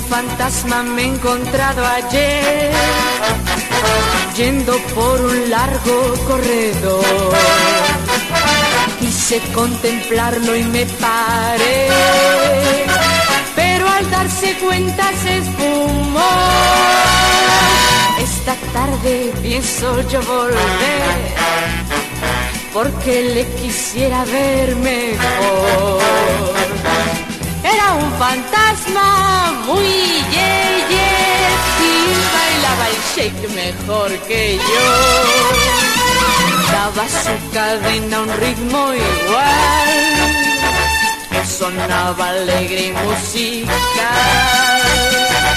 fantasma me he encontrado ayer, yendo por un largo corredor. Quise contemplarlo y me paré, pero al darse cuenta se esfumó. Esta tarde pienso yo volver, porque le quisiera ver mejor. Era un fantasma muy y bailaba el shake mejor que yo. Daba su cadena un ritmo igual, sonaba alegre y musical,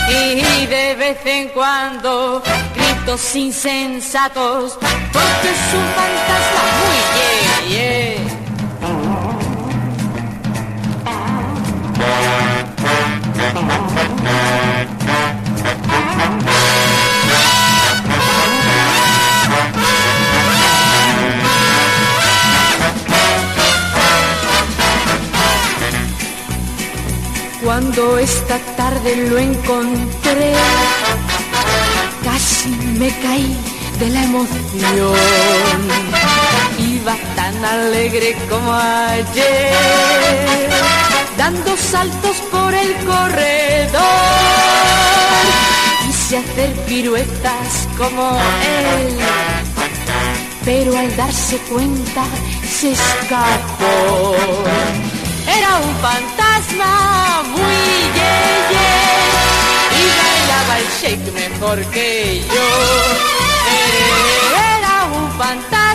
y de vez en cuando gritos insensatos, porque es un fantasma muy yeah. Cuando esta tarde lo encontré, casi me caí de la emoción. Iba tan alegre como ayer, dando saltos por el corredor. Quise hacer piruetas como él, pero al darse cuenta se escapó. Era un fantasma muy y bailaba el shake mejor que yo. Era un fantasma